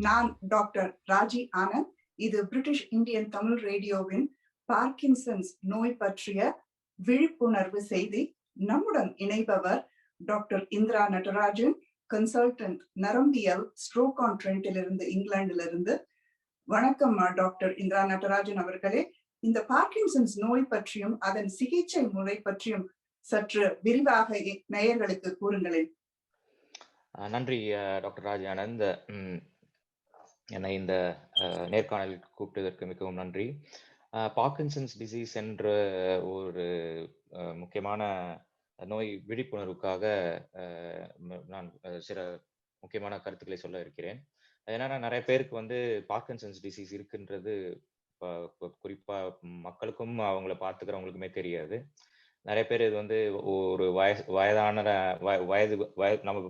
நான் டாக்டர் ராஜி ஆனந்த். இது British Indian Tamil ரேடியோவின் பார்க்கின்சன்ஸ் நோய் பற்றிய விழிப்புணர்வு செய்தி. நம்முடன் இணைபவர் டாக்டர் இந்திரா நடராஜன், கன்சல்டன்ட் நரம்பியல் ஸ்ட்ரோக் ஆன் ட்ரெண்டிலிருந்து, இங்கிலாந்திலிருந்து. வணக்கம் டாக்டர் இந்திரா நடராஜன் அவர்களே. இந்த பார்க்கின்சன்ஸ் நோய் பற்றியும் அதன் சிகிச்சை முறை பற்றியும் சற்று விரிவாக நேயர்களுக்கு கூறுங்களேன். நன்றி டாக்டர் ராஜ் ஆனந்த். என்னை இந்த நேர்காணலுக்கு கூப்பிட்டதற்கு மிகவும் நன்றி. பார்க்கின்சன்ஸ் டிசீஸ் என்ற ஒரு முக்கியமான நோய் விழிப்புணர்வுக்காக நான் சில முக்கியமான கருத்துக்களை சொல்ல இருக்கிறேன். என்னன்னா, நிறைய பேருக்கு பார்க்கின்சன்ஸ் டிசீஸ் இருக்குன்றது குறிப்பா மக்களுக்கும் அவங்கள பார்த்துக்கிறவங்களுக்குமே தெரியாது. நிறைய பேர் இது ஒரு வயதான நம்ம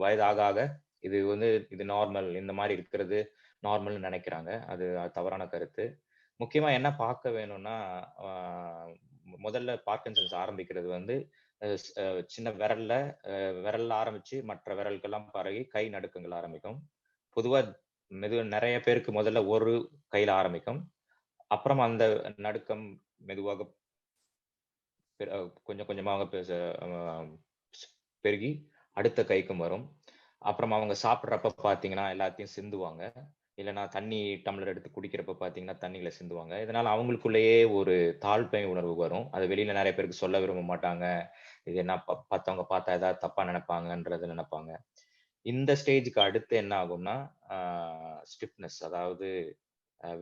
வயதாக ஆக இது நார்மல், இந்த மாதிரி இருக்கிறது நார்மல்னு நினைக்கிறாங்க. அது தவறான கருத்து. முக்கியமா என்ன பார்க்க வேணும்னா, முதல்ல பார்க்கின்சன்ஸ் ஆரம்பிக்கிறது சின்ன விரல்ல ஆரம்பிச்சு மற்ற விரல்கெல்லாம் பரவி கை நடுக்கங்கள் ஆரம்பிக்கும். பொதுவா நிறைய பேருக்கு முதல்ல ஒரு கையில ஆரம்பிக்கும். அப்புறம் அந்த நடுக்கம் மெதுவாக கொஞ்சம் கொஞ்சமாக பெருகி அடுத்த கைக்கும் வரும். அப்புறம் அவங்க சாப்பிட்றப்ப பாத்தீங்கன்னா எல்லாத்தையும் சிந்துவாங்க. இல்லைன்னா தண்ணி டம்ளர் எடுத்து குடிக்கிறப்ப பாத்தீங்கன்னா தண்ணிகளை சிந்துவாங்க. இதனால அவங்களுக்குள்ளேயே ஒரு தாழ்மை உணர்வு வரும். அது வெளியில நிறைய பேருக்கு சொல்ல விரும்ப மாட்டாங்க. இது என்ன பார்த்தவங்க பார்த்தா ஏதாவது தப்பா நினைப்பாங்கன்றத நினைப்பாங்க. இந்த ஸ்டேஜுக்கு அடுத்து என்ன ஆகும்னா ஸ்டிஃப்னஸ், அதாவது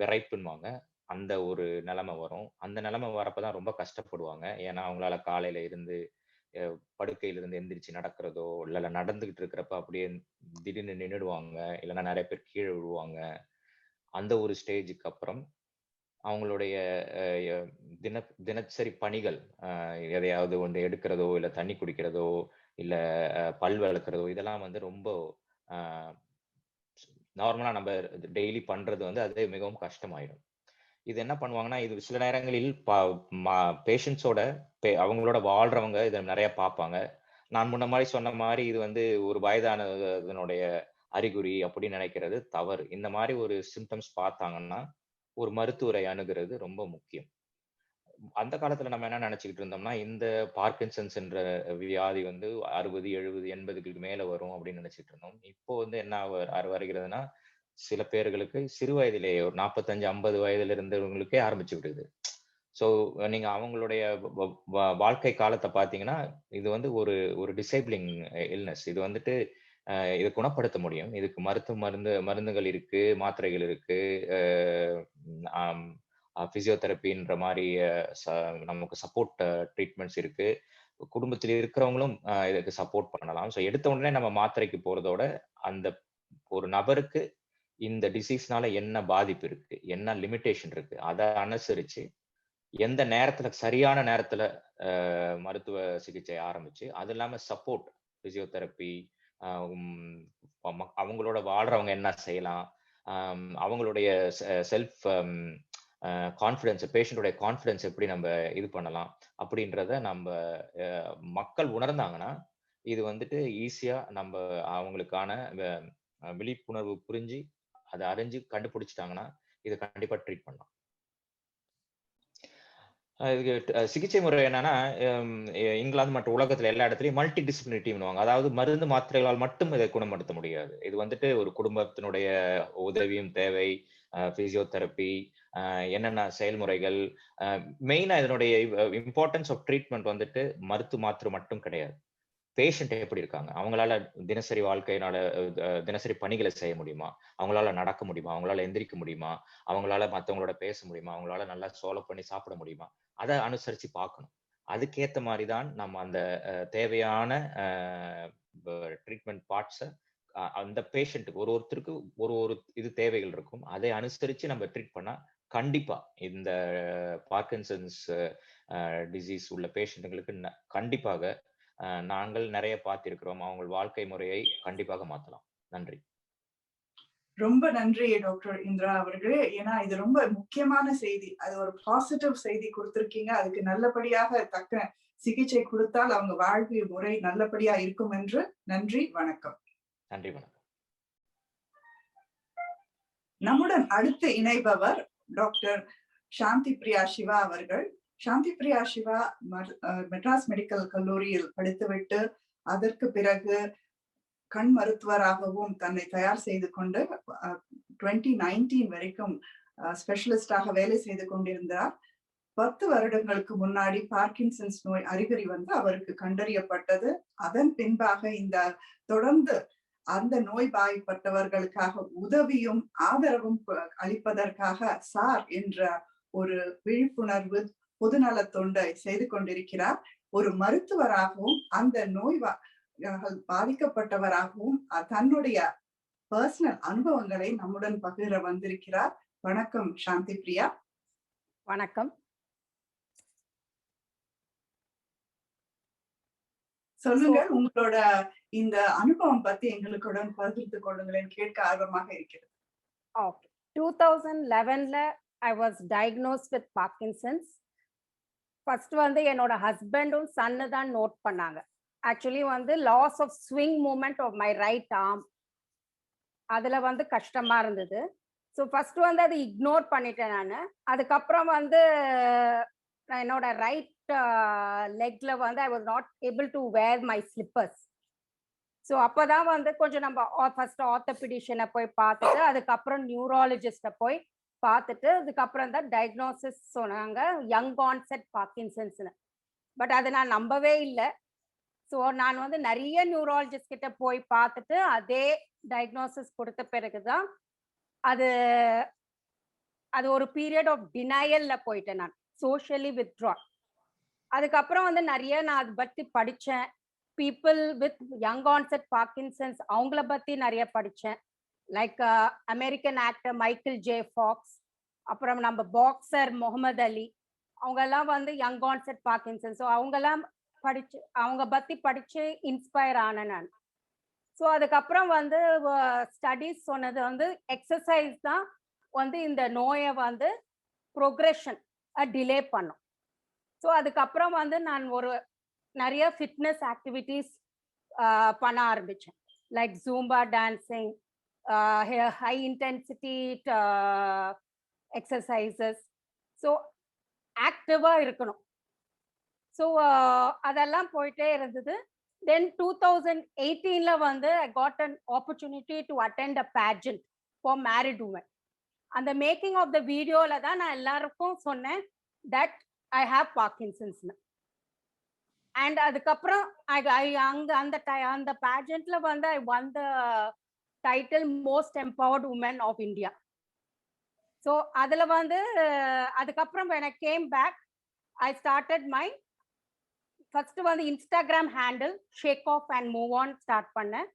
விரைப்புன்னுவாங்க. அந்த ஒரு நிலைமை வரும். அந்த நிலைமை வரப்பதான் ரொம்ப கஷ்டப்படுவாங்க. ஏன்னா அவங்களால காலையில இருந்து படுக்கையில இருந்து எந்திரிச்சு நடக்கிறதோ, இல்ல நடந்துகிட்டு இருக்கிறப்ப அப்படியே திடீர்னு நின்றுடுவாங்க. இல்லைன்னா நிறைய பேர் கீழே விழுவாங்க. அந்த ஒரு ஸ்டேஜுக்கு அப்புறம் அவங்களுடைய தினசரி பணிகள், எதையாவது ஒன்று எடுக்கிறதோ, இல்ல தண்ணி குடிக்கிறதோ, இல்ல பல் விளக்குறதோ, இதெல்லாம் ரொம்ப நார்மலா நம்ம டெய்லி பண்றது அது மிகவும் கஷ்டமாயிடும். இது என்ன பண்ணுவாங்கன்னா, இது சில நேரங்களில் பேஷண்ட்ஸோட அவங்களோட வாழ்றவங்க இதை நிறைய பார்ப்பாங்க. நான் முன்ன மாதிரி சொன்ன மாதிரி இது ஒரு வயதானதனுடைய அறிகுறி அப்படின்னு நினைக்கிறது தவறு. இந்த மாதிரி ஒரு சிம்டம்ஸ் பார்த்தாங்கன்னா ஒரு மருத்துவரை அணுகிறது ரொம்ப முக்கியம். அந்த காலத்துல நம்ம என்ன நினைச்சுக்கிட்டு இருந்தோம்னா, இந்த பார்க்கின்சன்ஸ் என்ற வியாதி 60, 70, 80க்கு மேல வரும் அப்படின்னு நினைச்சிட்டு இருந்தோம். இப்போ என்ன வருகிறதுனா, சில பேர்களுக்கு சிறு வயதிலேயே ஒரு 45, 50 வயதுல இருந்தவங்களுக்கே ஆரம்பிச்சு விடுது. ஸோ நீங்க அவங்களுடைய வாழ்க்கை காலத்தை பார்த்தீங்கன்னா, இது ஒரு டிசேபிளிங் இல்னஸ். இது இதை குணப்படுத்த முடியும். இதுக்கு மருந்துகள் இருக்கு, மாத்திரைகள் இருக்கு, பிசியோதெரப்பின்ற மாதிரி நமக்கு சப்போர்ட் ட்ரீட்மெண்ட்ஸ் இருக்கு. குடும்பத்தில் இருக்கிறவங்களும் இதுக்கு சப்போர்ட் பண்ணலாம். ஸோ எடுத்த உடனே நம்ம மாத்திரைக்கு போறதோட, அந்த ஒரு நபருக்கு இந்த டிசீஸ்னால என்ன பாதிப்பு இருக்கு, என்ன லிமிட்டேஷன் இருக்கு, அதை அனுசரிச்சு எந்த நேரத்துல சரியான நேரத்துல மருத்துவ சிகிச்சை ஆரம்பிச்சு, அது இல்லாம சப்போர்ட் பிசியோதெரப்பி, அவங்களோட வாழ்றவங்க என்ன செய்யலாம், அவங்களுடைய செல்ஃப் கான்ஃபிடன்ஸ், பேஷண்டோட கான்ஃபிடன்ஸ் எப்படி நம்ம இது பண்ணலாம் அப்படின்றத நம்ம மக்கள் உணர்ந்தாங்கன்னா, இது ஈஸியா நம்ம அவங்களுக்கான விழிப்புணர்வு புரிஞ்சு அதை அறிஞ்சு கண்டுபிடிச்சிட்டாங்கன்னா இதை கண்டிப்பா ட்ரீட் பண்ணலாம். இதுக்கு சிகிச்சை முறை என்னன்னா, இங்கிலாந்து மற்றும் உலகத்துல எல்லா இடத்துலயும் மல்டி டிசிப்ளினரி டீம்னுவாங்க. அதாவது மருந்து மாத்திரைகளால் மட்டும் இதை குணப்படுத்த முடியாது. இது ஒரு குடும்பத்தினுடைய உதவியும் தேவை. பிசியோதெரப்பி, என்னென்ன செயல்முறைகள், மெயினா இதனுடைய இம்பார்ட்டன்ஸ் ஆஃப் ட்ரீட்மெண்ட் மருந்து மாத்திரை மட்டும் கிடையாது. பேஷண்ட் எப்படி இருக்காங்க, அவங்களால தினசரி வாழ்க்கையினால தினசரி பணிகளை செய்ய முடியுமா, அவங்களால நடக்க முடியுமா, அவங்களால எந்திரிக்க முடியுமா, அவங்களால மற்றவங்களோட பேச முடியுமா, அவங்களால நல்லா சோலோ பண்ணி சாப்பிட முடியுமா, அதை அனுசரிச்சு பார்க்கணும். அதுக்கேற்ற மாதிரி தான் நம்ம அந்த தேவையான ட்ரீட்மெண்ட் பார்ட்ஸை அந்த பேஷண்ட்டுக்கு ஒருத்தருக்கு ஒரு இது தேவைகள் இருக்கும். அதை அனுசரிச்சு நம்ம ட்ரீட் பண்ணா கண்டிப்பா இந்த பார்க்கின்சன்ஸ் டிசீஸ் உள்ள பேஷண்ட்டுங்களுக்கு கண்டிப்பாக நாங்கள் நிறைய பார்த்திருக்கிறோம். அவங்க வாழ்க்கை முறையை கண்டிப்பாக மாற்றலாம். நன்றி. ரொம்ப நன்றி டாக்டர் இந்திரா அவர்களே. ஏன்னா இது ரொம்ப முக்கியமான செய்தி. அது ஒரு பாசிட்டிவ் செய்தி கொடுத்திருக்கீங்க. அதுக்கு நல்லபடியாக தக்க சிகிச்சை கொடுத்தால் அவங்க வாழ்க்கை முறை நல்லபடியா இருக்கும் என்று. நன்றி, வணக்கம். நன்றி, வணக்கம். நம்முடன் அடுத்து இணைபவர் டாக்டர் சாந்தி பிரியா சிவா அவர்கள். சாந்தி பிரியா சிவா மெட்ராஸ் மெடிக்கல் கல்லூரியில் படித்துவிட்டு அதற்கு பிறகு கண் மருத்துவராகவும் தன்னை தயார் செய்து கொண்டு 2019 வரைக்கும் ஸ்பெஷலிஸ்டாக வேலை செய்து கொண்டிருந்தார். 10 வருடங்களுக்கு முன்னாடி பார்க்கின்சன்ஸ் நோய் அறிகுறி வந்து அவருக்கு கண்டறியப்பட்டது. அதன் பின்பாக இந்த தொடர்ந்து அந்த நோய்வாய்ப்பட்டவர்களுக்காக உதவியும் ஆதரவும் அளிப்பதற்காக சார் என்ற ஒரு விழிப்புணர்வு பொதுநல தொண்டை செய்து கொண்டிருக்கிறார். ஒரு மருத்துவராகவும் அந்த நோய் பாதிக்கப்பட்டவராகவும் தன்னுடைய பர்சனல் அனுபவங்களை நம்முடன் பகிர வந்திருக்கிறார். வணக்கம் சாந்தி பிரியா. வணக்கம். சொல்லுங்க, உங்களோட இந்த அனுபவம் பத்தி எங்களுடன் பகிர்ந்து கொள்ளுங்களேன், கேட்க ஆர்வமாக இருக்கிறது. ஓகே. 2011ல I was diagnosed with Parkinson's. First வந்து என்னோட ஹஸ்பண்டும் சன்னு தான் நோட் பண்ணாங்க. ஆக்சுவலி வந்து loss of swing moment of my right arm, அதுல வந்து கஷ்டமா இருந்தது. ஸோ ஃபர்ஸ்ட் வந்து அதை இக்னோர் பண்ணிட்டேன் நான். அதுக்கப்புறம் வந்து என்னோட ரைட் லெக்ல வந்து I was not able to wear my slippers. So அப்போதான் வந்து கொஞ்சம் நம்ம ஃபர்ஸ்ட் ஆர்த்தோபெடிஷனை போய் பார்த்துட்டு அதுக்கப்புறம் நியூராலஜிஸ்ட்டை போய் பார்த்துட்டு அதுக்கப்புறம் தான் டயக்னோசிஸ் சொன்னாங்க, யங் ஆன்செட் பார்க்கின்சன்ஸ்னு. பட் அதை நான் நம்பவே இல்லை. ஸோ நான் வந்து நிறைய நியூராலஜிஸ்ட் கிட்ட போய் பார்த்துட்டு அதே டயக்னோசிஸ் கொடுத்த பிறகுதான் அது ஒரு பீரியட் ஆஃப் டினையல்ல போயிட்டேன். நான் சோஷியலி வித்ட்ரால். அதுக்கப்புறம் வந்து நிறைய நான் அதை பற்றி படித்தேன். People with young onset Parkinson's அவங்கள பற்றி நிறைய படித்தேன். Like American actor Michael J Fox, அப்புறம் நம்ம பாக்ஸர் முகமது அலி, அவங்கெல்லாம் வந்து யங் ஆன்செட் பார்க்கின்சன்ஸ். ஸோ அவங்கெல்லாம் அவங்க பற்றி படித்து இன்ஸ்பயர் ஆனேன் நான். ஸோ அதுக்கப்புறம் வந்து ஸ்டடீஸ் சொன்னது வந்து எக்ஸசைஸ் தான் வந்து இந்த நோயை வந்து ப்ரோக்ரெஷன் டிலே பண்ணும். ஸோ அதுக்கப்புறம் வந்து நான் நிறைய ஃபிட்னஸ் ஆக்டிவிட்டீஸ் பண்ண ஆரம்பித்தேன். Like Zumba dancing, high intensity exercises. So ஆக்டிவாக இருக்கணும். ஸோ அதெல்லாம் போயிட்டே இருந்தது. தென் 2018ல வந்து I got an opportunity to attend a pageant for married women. அந்த மேக்கிங் ஆஃப் த வீடியோவில் தான் நான் எல்லாருக்கும் சொன்னேன் தட் ஐ ஹாவ் பார்க்கின்சன்ஸ்னு. அண்ட் அதுக்கப்புறம் அந்த பேஜெண்ட்ல வந்து I won the title most empowered woman of India. So அதில் வந்து அதுக்கப்புறம் when I came back, I started my first வந்து Instagram handle shake off and move on start பண்ணேன்.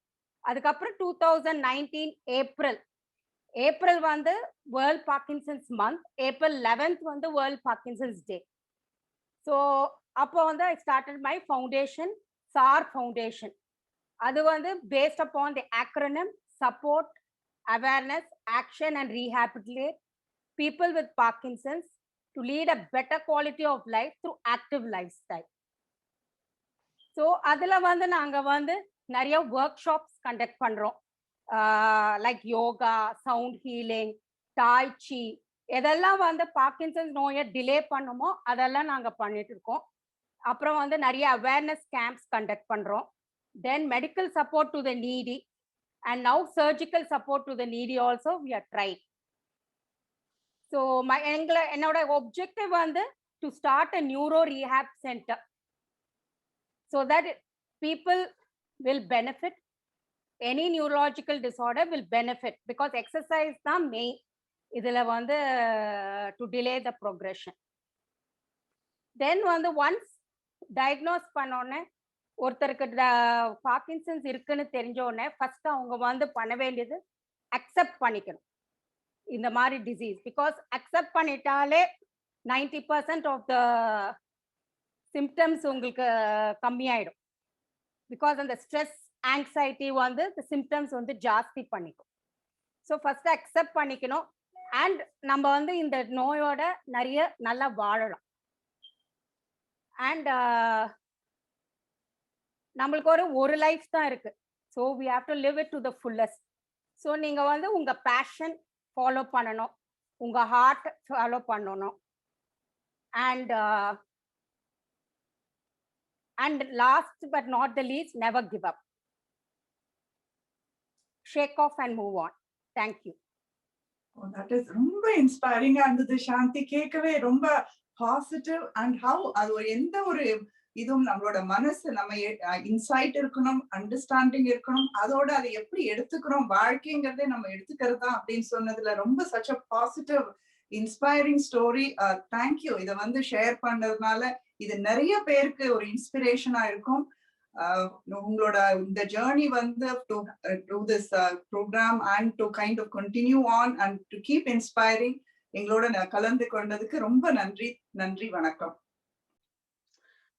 அதுக்கப்புறம் 2019 ஏப்ரல் வந்து world Parkinson's month, April 11th வந்து world Parkinson's டே. So அப்போ வந்து I started my foundation, SAAR foundation. அது வந்து based upon the acronym support, awareness, action and rehabilitate people with Parkinson's to lead a better quality of life through active lifestyle. So அதில் வந்து நாங்கள் வந்து நிறைய workshops conduct பண்ணுறோம். Like yoga, sound healing, tai chi, எதெல்லாம் வந்து Parkinson's நோயை delay பண்ணுமோ அதெல்லாம் நாங்கள் பண்ணிட்டு இருக்கோம். அப்புறம் வந்து நிறைய அவேர்னஸ் கேம்ப்ஸ் கண்டக்ட் பண்ணுறோம். Then medical support to the needy and now surgical support to the needy also we are try. So என்னோட ஒப்ஜெக்டிவ் வந்து to start a neuro rehab centre so that people will benefit, any neurological disorder will benefit, because exercise the main idhula vandu to delay the progression. Then once diagnose பண்ணோனே ஒருத்தருக்கு Parkinson's இருக்குன்னு தெரிஞ்சோடனே first அவங்க வந்து பண்ண வேண்டியது accept பண்ணிக்கணும் இந்த மாதிரி disease. Because accept பண்ணிட்டாலே 90% ஆஃப் த சிம்டம்ஸ் உங்களுக்கு கம்மியாயிடும். பிகாஸ் அந்த ஸ்ட்ரெஸ், ஆங்ஸைட்டி வந்து சிம்டம்ஸ் வந்து ஜாஸ்தி பண்ணிக்கும். ஸோ ஃபர்ஸ்ட் அக்செப்ட் பண்ணிக்கணும். அண்ட் நம்ம வந்து இந்த நோயோட நிறைய நல்லா வாழலாம். அண்ட் நம்மளுக்கு ஒரு லைஃப் தான் இருக்கு. So we have to live it to the fullest. So நீங்கள் வந்து உங்கள் பேஷன், ஃபாலோ பண்ணணும், உங்க ஹார்ட் ஃபாலோ பண்ணணும். And last but not the least, never give up. Shake off and move on. Thank you. That is ரொம்ப இன்ஸ்பைரிங்கா இருந்தது சாந்தி. கேட்கவே ரொம்ப பாசிட்டிவ். அண்ட் ஹவ் அது எந்த ஒரு இதுவும் நம்மளோட மனசு நம்ம இன்சைட் இருக்கணும், அண்டர்ஸ்டாண்டிங் இருக்கணும், அதோட அதை எப்படி எடுத்துக்கிறோம், வாழ்க்கைங்கிறதே நம்ம எடுத்துக்கிறது தான் அப்படின்னு சொன்னதுல ரொம்ப such a positive inspiring story. Thank you. இதை வந்து ஷேர் பண்றதுனால இது நிறைய பேருக்கு ஒரு இன்ஸ்பிரேஷனா இருக்கும். உங்களோட இந்த ஜேர்னி வந்து to this program and to kind of continue on and to keep inspiring எங்களோட கலந்து கொண்டதுக்கு ரொம்ப நன்றி. நன்றி, வணக்கம்.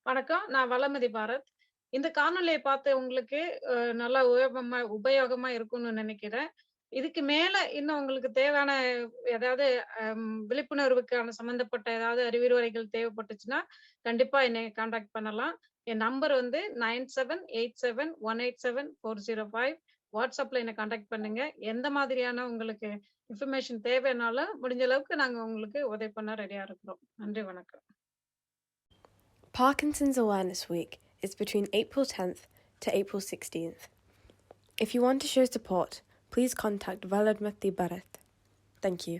வணக்கம், நான் வளமதி பாரத். இந்த காணொலியை பார்த்து உங்களுக்கு நல்லா உபயோகமா இருக்கும்னு நினைக்கிறேன். இதுக்கு மேல இன்னும் உங்களுக்கு தேவையான ஏதாவது விழிப்புணர்வுக்கான சம்பந்தப்பட்ட ஏதாவது அறிவுரைகள் தேவைப்பட்டுச்சுன்னா கண்டிப்பா என்னை கான்டாக்ட் பண்ணலாம். என் நம்பர் வந்து 9787187405. வாட்ஸ்அப்ல என்னை கான்டாக்ட் பண்ணுங்க. எந்த மாதிரியான உங்களுக்கு இன்ஃபர்மேஷன் தேவைனாலும் முடிஞ்ச அளவுக்கு நாங்க உங்களுக்கு உதவி பண்ண ரெடியா இருக்கிறோம். நன்றி, வணக்கம். Parkinson's Awareness Week is between April 10th to April 16th. If you want to show support, please contact Valadmati Bharat. Thank you.